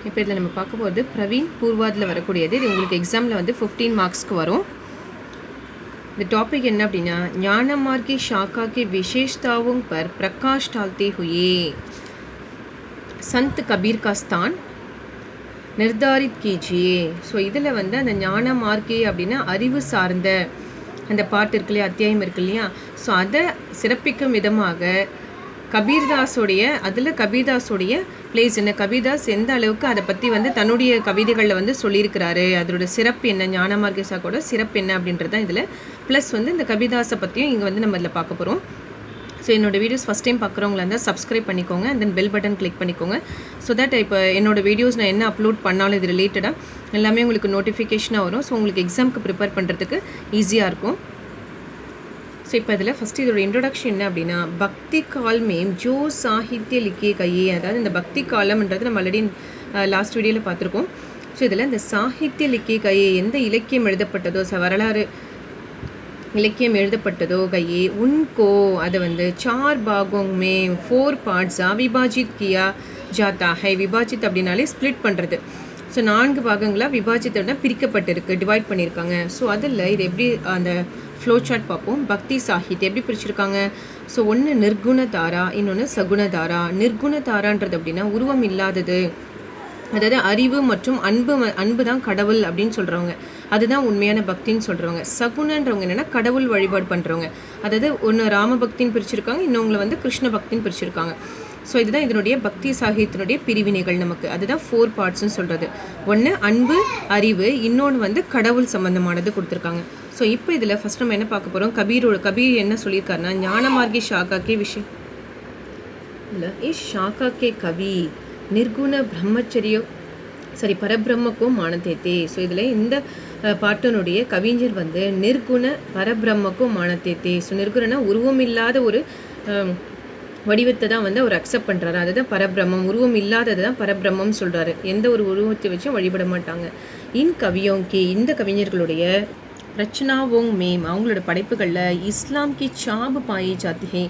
இப்போ இதில் நம்ம பார்க்க போகிறது பிரவீன் பூர்வாதில் வரக்கூடியது. இது உங்களுக்கு எக்ஸாமில் வந்து 15 மார்க்ஸ்க்கு வரும். இந்த டாபிக் என்ன அப்படின்னா, ஞான मार्ग शाखा के विशेषताओं पर प्रकाश डालते हुए संत कबीर का स्थान निर्धारित कीजिए. ஸோ இதில் வந்து அந்த ஞான மார்க்கே அப்படின்னா அறிவு சார்ந்த அந்த பாட்டு இருக்கு இல்லையா, அத்தியாயம் இருக்கு இல்லையா, ஸோ அதை சிறப்பிக்கும் விதமாக கபீர்தாஸோடைய கபீர்தாஸோடைய பிளேஸ் என்ன, கபீர்தாஸ் எந்த அளவுக்கு அதை பற்றி வந்து தன்னுடைய கவிதைகளில் வந்து சொல்லியிருக்கிறாரு, அதோட சிறப்பு என்ன, ஞான மார்க்க சாக்கோட சிறப்பு என்ன அப்படின்றது தான் இதில். ப்ளஸ் வந்து இந்த கபீர்தாஸை பற்றியும் இங்கே வந்து நம்ம இதில் பார்க்க போகிறோம். ஸோ என்னோடய வீடியோஸ் ஃபஸ்ட் டைம் பார்க்குறவங்களா இருந்தால் சப்ஸ்கிரைப் பண்ணிக்கோங்க, and then bell button click பண்ணிக்கோங்க. ஸோ தட் இப்போ என்னோடய வீடியோஸ் நான் என்ன அப்லோட் பண்ணாலும் இது ரிலேட்டடாக எல்லாமே உங்களுக்கு நோட்டிஃபிகேஷனாக வரும். ஸோ உங்களுக்கு எக்ஸாமுக்கு ப்ரிப்பேர் பண்ணுறதுக்கு ஈஸியாக இருக்கும். ஸோ இப்போ இதில் ஃபஸ்ட்டு இதோட இன்ட்ரொடக்ஷன் என்ன அப்படின்னா, பக்தி கால் மேம் ஜோ சாகித்ய லிக்கிய கையே, அதாவது இந்த பக்தி காலம்ன்றது நம்ம ஆல்ரெடி லாஸ்ட் வீடியோவில் பார்த்துருக்கோம். ஸோ இதில் இந்த சாகித்ய லிக்கிய கையே, எந்த இலக்கியம் எழுதப்பட்டதோ, வரலாறு இலக்கியம் எழுதப்பட்டதோ கையே, உன்கோ அதை வந்து 4 பாகோं में 4 பார்ட்ஸாக விபாஜித் கியா ஜாத்தா ஹை. விபாஜித் அப்படின்னாலே ஸ்ப்ளிட் பண்ணுறது. ஸோ 4 பாகங்களாக விபாஜித்தோட பிரிக்கப்பட்டிருக்கு, டிவைட் பண்ணியிருக்காங்க. ஸோ அதில் இது எப்படி அந்த ஃப்ளோ சார்ட் பார்ப்போம். பக்தி சாகித்யம் எப்படி பிரிச்சிருக்காங்க. ஸோ ஒன்று நிர்குணதாரா, இன்னொன்று சகுணதாரா. நிர்குணதாரான்றது அப்படின்னா உருவம் இல்லாதது, அதாவது அறிவு மற்றும் அன்பு தான் கடவுள் அப்படின்னு சொல்கிறவங்க, அதுதான் உண்மையான பக்தின்னு சொல்கிறவங்க. சகுனன்றவங்க என்னென்னா கடவுள் வழிபாடு பண்ணுறவங்க, அதாவது ஒன்று ராம பக்தின்னு பிரிச்சிருக்காங்க, இன்னொங்களை வந்து கிருஷ்ண பக்தின்னு பிரிச்சிருக்காங்க. ஸோ இதுதான் இதனுடைய பக்தி சாகித்யத்தினுடைய பிரிவினைகள் நமக்கு. அதுதான் 4 பார்ட்ஸ்ன்னு சொல்கிறது. ஒன்று அன்பு, அறிவு, இன்னொன்று வந்து கடவுள் சம்பந்தமானது கொடுத்துருக்காங்க. ஸோ இப்போ இதில் ஃபஸ்ட் நம்ம என்ன பார்க்க போகிறோம், கபீர் என்ன சொல்லியிருக்காருன்னா, ஞான மார்க்கி ஷாக்கா கே விஷயம் இல்லை இஸ் ஷாக்கா கே கவி நிர்குண பிரம்மச்சரியோ பரபிரம்மக்கோ மானத்தேத்தே. ஸோ இதில் இந்த பாட்டனுடைய கவிஞர் வந்து நிர்குண பரபிரம்மக்கோ மானத்தேத்தே. ஸோ நிர்குணனா உருவம் இல்லாத ஒரு வடிவத்தை தான் வந்து அவர் அக்செப்ட் பண்ணுறாரு, அதுதான் பரபிரம்மம். உருவம் இல்லாதது தான் பரபிரம்மம் சொல்கிறாரு. எந்த ஒரு உருவத்தை வச்சும் வழிபட மாட்டாங்க. கவியோங்கி, இந்த கவிஞர்களுடைய ரச்சனாவோங் மேம், அவங்களோட படைப்புகளில் இஸ்லாம் கி சாபு பாயி ஜாத்திகை,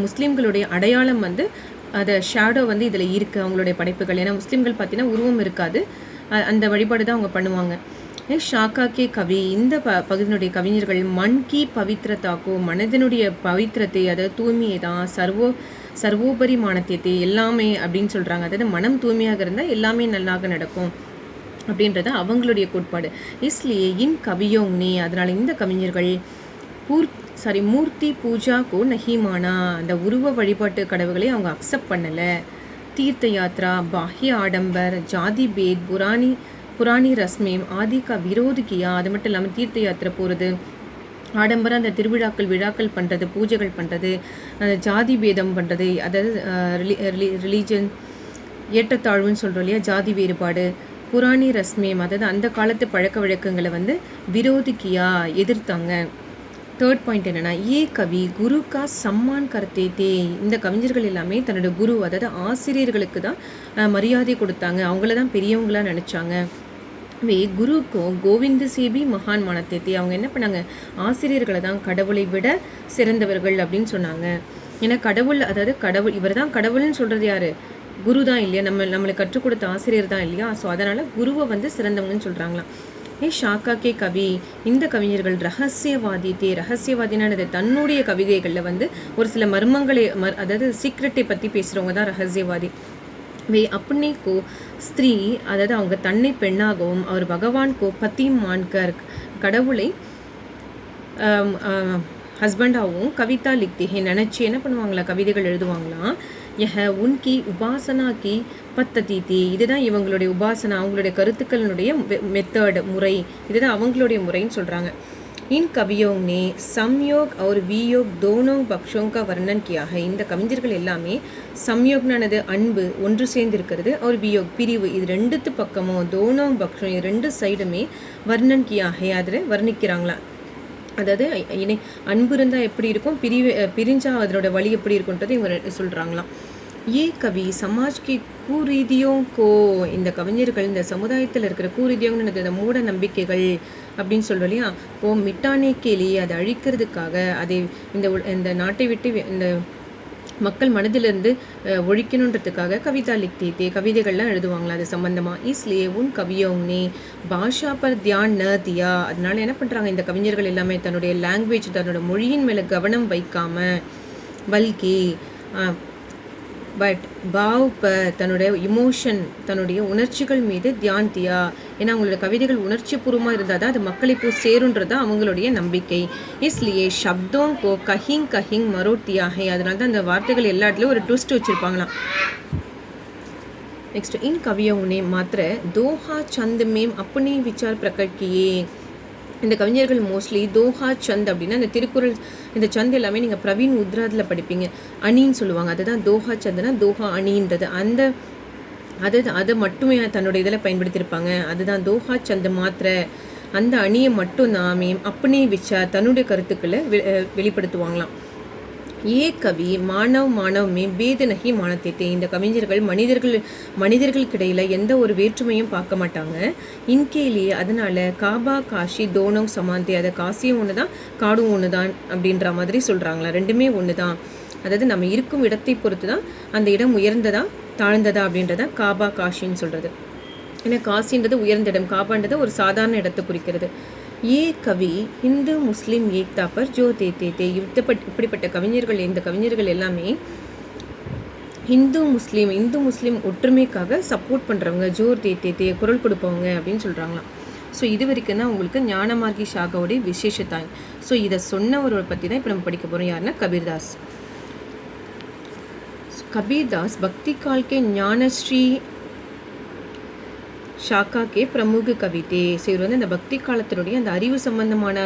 முஸ்லீம்களுடைய அடையாளம் வந்து அதை ஷேடோ வந்து இதில் இருக்குது அவங்களுடைய படைப்புகள். ஏன்னா முஸ்லீம்கள் பார்த்தீங்கன்னா உருவம் இருக்காது, அந்த வழிபாடு தான் அவங்க பண்ணுவாங்க. ஷாக்கா கே கவி, இந்த பகுதியினுடைய கவிஞர்கள் மண் கி பவித்ரதாக்கோ, மனதினுடைய பவித்திரத்தை, அதாவது தூய்மையை தான் சர்வோபரிமானத்தை எல்லாமே அப்படின்னு சொல்கிறாங்க. அதாவது மனம் தூய்மையாக இருந்தால் எல்லாமே நல்லாக நடக்கும் அப்படின்றத அவங்களுடைய கோட்பாடு. இஸ்லியே கவியோங்னே, அதனால் இந்த கவிஞர்கள் மூர்த்தி பூஜா கோ நஹிமானா, அந்த உருவ வழிபாட்டு கடவுளை அவங்க அக்செப்ட் பண்ணலை. தீர்த்த யாத்ரா, பாஹ்ய ஆடம்பர், ஜாதி பேத், புராணி ரஸ்மேம் ஆதி கா விரோது கியா. அது மட்டும் இல்லாமல் தீர்த்த யாத்திரை போகிறது, ஆடம்பரம் அந்த விழாக்கள் பண்ணுறது, பூஜைகள் பண்ணுறது, அந்த ஜாதி பேதம் பண்ணுறது, அதாவது ரிலீஜன் ஏற்றத்தாழ்வுன்னு சொல்கிறோம் இல்லையா, ஜாதி வேறுபாடு, புராணி ரஸ்மேம், அதாவது அந்த காலத்து பழக்க வழக்கங்களை வந்து விரோதிக்கியா எதிர்த்தாங்க. தேர்ட் பாயிண்ட் என்னென்னா, கவி குரு கா சம்மான் கர்த்தே தே. இந்த கவிஞர்கள் எல்லாமே தன்னோட குரு, அதாவது ஆசிரியர்களுக்கு தான் மரியாதை கொடுத்தாங்க, அவங்கள தான் பெரியவங்களாக நினச்சாங்க. குருக்கோ கோவிந்த சேபி மகான் மனத்தேத்தே, அவங்க என்ன பண்ணாங்க, ஆசிரியர்களை தான் கடவுளை விட சிறந்தவர்கள் அப்படின்னு சொன்னாங்க. ஏன்னா கடவுள், அதாவது கடவுள், இவர் தான் கடவுள்னு சொல்கிறது யார், குரு தான் இல்லையா, நம்மளுக்கு கற்றுக் கொடுத்த ஆசிரியர் தான் இல்லையா. ஸோ அதனால் குருவை வந்து சிறந்தவங்கன்னு சொல்கிறாங்களாம். ஷாக்கா கே கவி, இந்த கவிஞர்கள் ரகசியவாதினானது தன்னுடைய கவிதைகளில் வந்து ஒரு சில மர்மங்களை அதாவது சீக்ரெட்டை பற்றி பேசுகிறவங்க தான் ரகசியவாதி. அப்பனே கோ ஸ்திரீ, அதாவது அவங்க தன்னை பெண்ணாகவும், அவர் பகவான் கோ பத்தி மான்கர், கடவுளை ஹஸ்பண்டாகவும் கவிதா லிக்தி நினச்சி என்ன பண்ணுவாங்களா, கவிதைகள் எழுதுவாங்களாம். உன்கி உபாசனா கி பத்ததி, இதுதான் இவங்களுடைய உபாசனா, அவங்களுடைய கருத்துக்களினுடைய மெத்தட், முறை, இதுதான் அவங்களுடைய முறைன்னு சொல்கிறாங்க. கவியோங்னே சம்யோக் और வியோக் दोनों पक्षों का वर्णन किया है. இந்த கவிஞர்கள் எல்லாமே சம்யோக்னானது அன்பு, ஒன்று சேர்ந்து இருக்கிறது, और வியோக் பிரிவு, இது ரெண்டுத்து பக்கமும் दोनों पक्षों இது ரெண்டு சைடுமே வர்ணன் கியா है, அதில் வர்ணிக்கிறாங்களா. அதாவது அன்பு இருந்தால் எப்படி இருக்கும், பிரிஞ்சா அதனோட வழி எப்படி இருக்குன்றது இவங்க சொல்கிறாங்களாம். கவி சமாஜ் கி கூரீதியோங்கோ, இந்த கவிஞர்கள் இந்த சமுதாயத்தில் இருக்கிற கூரீதியோங்கிறது இந்த மூட நம்பிக்கைகள் அப்படின்னு சொல்கிறோம் இல்லையா, மிட்டானே கேலி, அதை அழிக்கிறதுக்காக, அதை இந்த நாட்டை விட்டு இந்த மக்கள் மனதிலிருந்து ஒழிக்கணுன்றதுக்காக கவிதா லிக்தே கவிதைகள்லாம் எழுதுவாங்களா அது சம்பந்தமாக. இஸ்லியே உன் கவியோங்னே பாஷா பர் தியான் ந தியா, அதனால என்ன பண்ணுறாங்க இந்த கவிஞர்கள் எல்லாமே தன்னுடைய லாங்குவேஜ் தன்னோட மொழியின் மேலே கவனம் வைக்காமல் பல்கி பட் பாவ் தன்னுடைய இமோஷன் தன்னுடைய உணர்ச்சிகள் மீது தியான் தியா, ஏன்னா அவங்களோட கவிதைகள் உணர்ச்சி பூர்வமாக இருந்தால் தான் அது மக்களை போய் சேருன்றது அவங்களுடைய நம்பிக்கை. இஸ்லியே சப்தோம் கோ கஹிங் கஹிங் மரோட்டியா ஹை, அதனால தான் அந்த வார்த்தைகள் எல்லா இடத்துலையும் ஒரு ட்விஸ்ட் வச்சுருப்பாங்களாம். नेक्स्ट इन कवियों ने मात्र दोहा चंद में अपने विचार प्रकट किए. இந்த கவிஞர்கள் மோஸ்ட்லி தோஹா சந்த் அப்படின்னா இந்த திருக்குறள் இந்த சந்த் எல்லாமே நீங்கள் பிரவீன் உத்ராதில் படிப்பீங்க, அணின்னு சொல்லுவாங்க. அதுதான் தோஹா சந்துனா தோஹா அணின்றது அதை மட்டுமே தன்னோட இதில் பயன்படுத்தியிருப்பாங்க. அதுதான் தோஹா சந்த் மாத்திர, அந்த அணியை மட்டும் நாமே அப்பனே வச்சா தன்னுடைய கருத்துக்களை வெளிப்படுத்துவாங்களாம். ஏ கவி மாணவமே பேத நகி மானத்தே, இந்த கவிஞர்கள் மனிதர்களுக்கிடையில் எந்த ஒரு வேற்றுமையும் பார்க்க மாட்டாங்க. இன்கேலியே அதனால் காபா காஷி தோனம் சமாந்தே, அதை காசியும் ஒன்று தான் காடும் ஒன்று தான் அப்படின்ற மாதிரி சொல்கிறாங்களா. ரெண்டுமே ஒன்று தான், அதாவது நம்ம இருக்கும் இடத்தை பொறுத்து தான் அந்த இடம் உயர்ந்ததா தாழ்ந்ததா அப்படின்றத காபா காஷின்னு சொல்கிறது. ஏன்னா காசின்றது உயர்ந்த இடம், காபான்றது ஒரு சாதாரண இடத்தை குறிக்கிறது. ஏ கவி இந்து முஸ்லீம் ஏக்தா பர் ஜோ தேத்தே, இப்படிப்பட்ட கவிஞர்கள் இந்த கவிஞர்கள் எல்லாமே இந்து முஸ்லீம் ஒற்றுமைக்காக சப்போர்ட் பண்ணுறவங்க, ஜோர் தேத்தே குரல் கொடுப்பவங்க அப்படின்னு சொல்கிறாங்களாம். ஸோ இது வரைக்கும் தான் உங்களுக்கு ஞானமார்கி ஷாகாவுடைய விசேஷத்தாய். ஸோ இதை சொன்னவரை பற்றி தான் இப்போ நம்ம படிக்க போகிறோம். யாருன்னா கபீர்தாஸ். கபீர்தாஸ் பக்தி கால் கே ஞானஸ்ரீ ஷாக்கா கே பிரமுக கவிதை. ஸோ இவர் வந்து அந்த பக்தி காலத்தினுடைய அந்த அறிவு சம்பந்தமான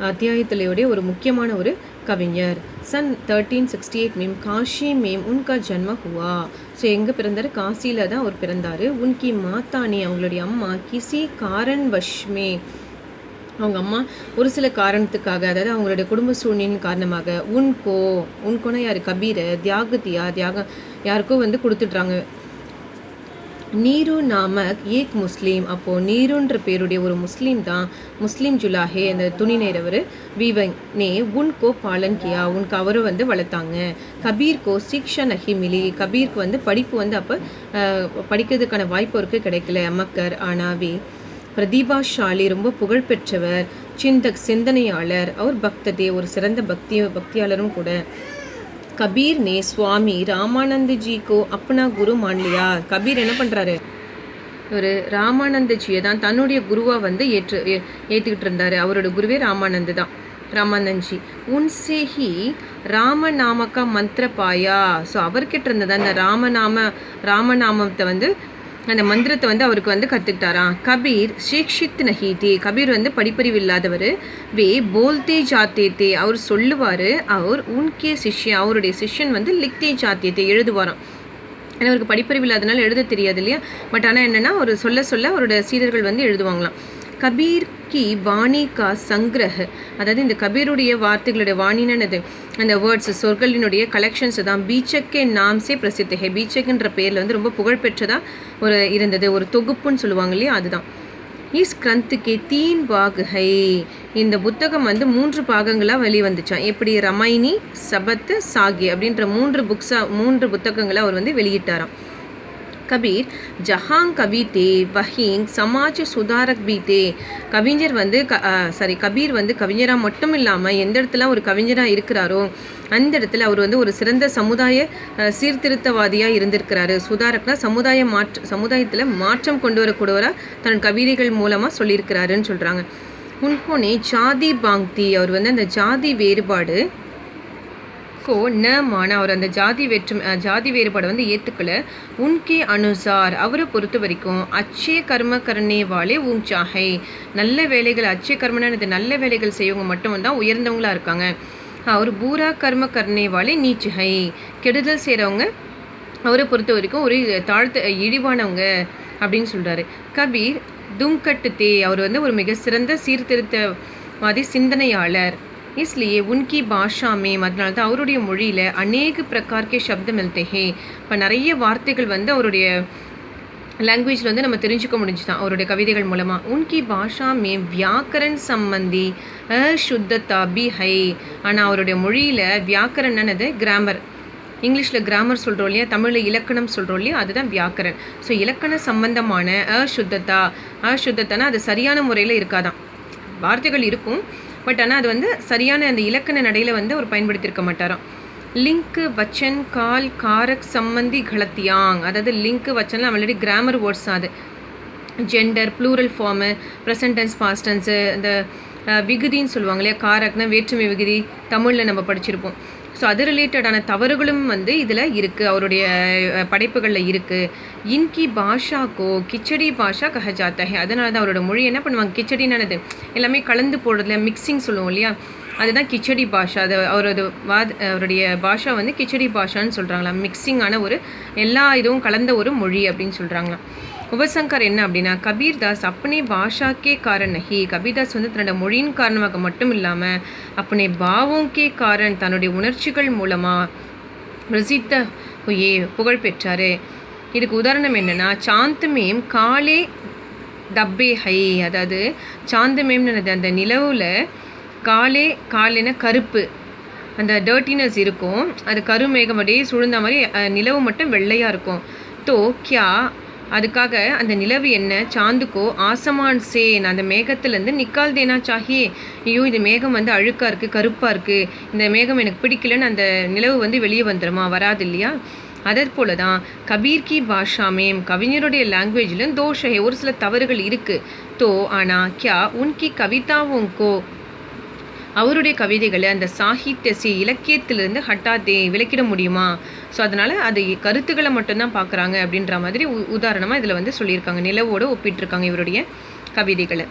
அத்தியாயத்திலேயுடைய ஒரு முக்கியமான ஒரு கவிஞர். சன் 1368 மேம் காஷி மேம் உன்கா ஜன்ம ஹுவா. ஸோ எங்கே பிறந்தார்? காசியில் தான் அவர் பிறந்தார். உன்கி மாத்தானி, அவங்களுடைய அம்மா கிசி காரன் வஷ்மே, அவங்க அம்மா ஒரு சில காரணத்துக்காக, அதாவது அவங்களுடைய குடும்ப சூழ்நிலையின் காரணமாக உன்கோனா யார்? கபீரை தியாகம் யாருக்கோ வந்து கொடுத்துட்றாங்க. நீரு நாமக் ஏக் முஸ்லீம், அப்போது நீருன்ற பேருடைய ஒரு முஸ்லீம் தான் முஸ்லீம் ஜுலாஹே அந்த துணி நேரவர் வீவங் நே உன்கோ பாலன் கியா, உனக்கு அவரை வந்து வளர்த்தாங்க. கபீர்கோ சிக்ஷா நஹி மிலி, கபீருக்கு வந்து படிப்பு வந்து அப்போ படிக்கிறதுக்கான வாய்ப்பு அவருக்கு கிடைக்கல. மக்கர் ஆனாவே பிரதீபாஷாலி, ரொம்ப புகழ்பெற்றவர். சிந்தனையாளர். அவர் பக்ததே, ஒரு சிறந்த பக்தியாளரும் கூட. கபீர் நே சுவாமி ராமானந்தஜி கோ அப்பனா குரு மான்லியா. கபீர் என்ன பண்ணுறாரு? ஒரு ராமானந்தஜியை தான் தன்னுடைய குருவாக வந்து ஏற்றுக்கிட்டு இருந்தார். அவரோட குருவே ராமானந்த்ஜி. உன்சேஹி ராமநாமக்கா மந்திர பாயா. ஸோ அவர்கிட்ட இருந்தது அந்த ராமநாமத்தை வந்து அந்த மந்திரத்தை வந்து அவருக்கு வந்து கற்றுக்கிட்டாராம். கபீர் ஷிக்ஷித் நஹீதி, கபீர் வந்து படிப்பறிவு இல்லாதவர். வே போல்தே ஜாத்தே, அவர் சொல்லுவார். அவர் உன்கே சிஷ்யன், அவருடைய சிஷ்யன் வந்து லிக்தே ஜாத்தியத்தை எழுதுவாராம். ஏன்னா அவருக்கு படிப்பறிவு இல்லாதனால எழுத தெரியாது இல்லையா. பட் ஆனால் என்னென்னா ஒரு சொல்ல அவரோட சீடர்கள் வந்து எழுதுவாங்களாம். கபீர் கி வாணி கா சங்கிரஹ், அதாவது இந்த கபீருடைய வார்த்தைகளுடைய வாணினது அந்த வேர்ட்ஸ் சொற்களினுடைய கலெக்ஷன்ஸ் தான் பீச்சக்கே நாம்சே பிரசித்த ஹே, பீச்சக்குன்ற பேரில் வந்து ரொம்ப புகழ்பெற்றதாக இருந்தது, ஒரு தொகுப்புன்னு சொல்லுவாங்க இல்லையா, அதுதான். இஸ் கிரந்துக்கே 3 பாக் ஹை, இந்த புத்தகம் வந்து 3 பாகங்களாக வெளிவந்துச்சான். எப்படி? ரமைனி சபத் சாகி அப்படின்ற 3 புத்தகங்களை அவர் வந்து வெளியிட்டாராம். கபீர் ஜஹாங் கவி தே வஹீங் சமாஜ் சுதாரக் பி தே, கவிஞர் வந்து கபீர் வந்து கவிஞராக மட்டும் இல்லாமல் எந்த இடத்துல ஒரு கவிஞராக இருக்கிறாரோ அந்த இடத்துல அவர் வந்து ஒரு சிறந்த சமுதாய சீர்திருத்தவாதியாக இருந்திருக்கிறாரு. சுதாரக்னா சமுதாயத்தில் மாற்றம் கொண்டு வரக்கூடியவராக தன் கவிதைகள் மூலமாக சொல்லியிருக்கிறாருன்னு சொல்கிறாங்க. உன்கோனே ஜாதி பாங்தி, அவர் வந்து அந்த ஜாதி வேறுபாடு கோ ந மான, அவர் அந்த ஜாதி வேறுபாடை வந்து ஏற்றுக்கல. உன்கே அனுசார், அவரை பொறுத்த வரைக்கும் அச்சே கர்ம கர்ணே வாலே ஊங்சாஹை, நல்ல வேலைகள் அச்சே கர்மனானது நல்ல வேலைகள் செய்யவங்க மட்டும் தான் உயர்ந்தவங்களாக இருக்காங்க. அவர் பூரா கர்ம கர்ணே வாலே நீச்சுஹை, கெடுதல் செய்கிறவங்க அவரை பொறுத்த வரைக்கும் ஒரு இழிவானவங்க அப்படின்னு சொல்கிறாரு. கபீர் துங்கட்டு தே, அவர் வந்து ஒரு மிக சிறந்த சீர்திருத்தவாதி சிந்தனையாளர். इसलिए उनकी भाषा में, அதனால தான் அவருடைய மொழியில் அநேக பிரகார் கே சப்த மில்தே ஹே, இப்போ நிறைய வார்த்தைகள் வந்து அவருடைய லாங்குவேஜில் வந்து நம்ம தெரிஞ்சுக்க முடிஞ்சுதான் அவருடைய கவிதைகள் மூலமாக. உன்கி பாஷா மே வியாக்கரன் சம்பந்தி அசுத்ததா பி ஹை, ஆனால் அவருடைய மொழியில் வியாக்கரன்னது கிராமர், இங்கிலீஷில் கிராமர் சொல்கிறோம் இல்லையா, தமிழில் இலக்கணம் சொல்கிறோம் இல்லையா, அதுதான் வியாக்கரன். ஸோ இலக்கண சம்பந்தமான அசுத்தத்தானா அது சரியான முறையில் இருக்காதான். வார்த்தைகள் இருக்கும், பட் ஆனால் அது வந்து சரியான அந்த இலக்கண நடையில் வந்து அவர் பயன்படுத்தியிருக்க மாட்டாராம். லிங்க் வச்சன் கால் காரக் சம்மந்தி கலத்தியாங், அதாவது லிங்க் வச்சன்லாம் ஆல்ரெடி கிராமர் வேர்ட்ஸ் தான். அது gender, plural form, present tense, past tense, இந்த விகுதின்னு சொல்லுவாங்க இல்லையா, காரக்னா வேற்றுமை விகுதி, தமிழில் நம்ம படிச்சிருப்போம். ஸோ அது ரிலேட்டடான தவறுகளும் வந்து இதில் இருக்குது, அவருடைய படைப்புகளில் இருக்குது. இன்கி பாஷாக்கோ கிச்சடி பாஷா கஹஜாத்தா ஹே, அதனால தான் அவரோட மொழி என்ன பண்ணுவாங்க, கிச்சடினானது எல்லாமே கலந்து போடுறதுல மிக்சிங் சொல்லுவோம் இல்லையா, அதுதான் கிச்சடி பாஷா. அது அவருடைய பாஷா வந்து கிச்சடி பாஷான்னு சொல்கிறாங்களாம். மிக்சிங்கான ஒரு எல்லா இதுவும் கலந்த ஒரு மொழி அப்படின்னு சொல்கிறாங்களாம். உபசங்கர் என்ன அப்படின்னா, கபீர்தாஸ் அப்பனே பாஷாக்கே காரண் நஹி, கபீர்தாஸ் வந்து தன்னோட மொழியின் காரணமாக மட்டும் இல்லாமல் அப்பனே பாவோங்கே காரண், தன்னுடைய உணர்ச்சிகள் மூலமாக பிரசித்த ஹுயே புகழ் பெற்றார். இதுக்கு உதாரணம் என்னென்னா, சாந்தமேம் காலே டப்பே ஹை, அதாவது சாந்தமேம்னு அந்த நிலவில் காலேன கருப்பு, அந்த டர்ட்டினஸ் இருக்கும், அது கருமேகம் அப்படியே சுழ்ந்த மாதிரி, நிலவு மட்டும் வெள்ளையாக இருக்கும். தோ கியா, அதுக்காக அந்த நிலவு என்ன, சாந்துக்கோ ஆசமான் சேன், அந்த மேகத்துலேருந்து நிக்கால் தேனா சாஹியே, ஐயோ இந்த மேகம் வந்து அழுக்காக இருக்குது, கருப்பாக இருக்குது, இந்த மேகம் எனக்கு பிடிக்கலன்னு அந்த நிலவு வந்து வெளியே வந்துடுமா, வராது இல்லையா. அதே போல தான் கபீர் கி பாஷாமேம், கவிஞருடைய லாங்குவேஜிலும் தோஷை, ஒரு சில தவறுகள் இருக்குது. தோ ஆனால் கியா உன்கி கவிதாவுங்கோ, அவருடைய கவிதைகளை அந்த சாகித்யசி இலக்கியத்திலிருந்து ஹட்டாத்தே விளக்கிட முடியுமா. ஸோ அதனால் அது கருத்துக்களை மட்டும்தான் பார்க்குறாங்க அப்படின்ற மாதிரி உதாரணமாக இதில் வந்து சொல்லியிருக்காங்க, நிலவோடு ஒப்பிட்டிருக்காங்க இவருடைய கவிதைகளை.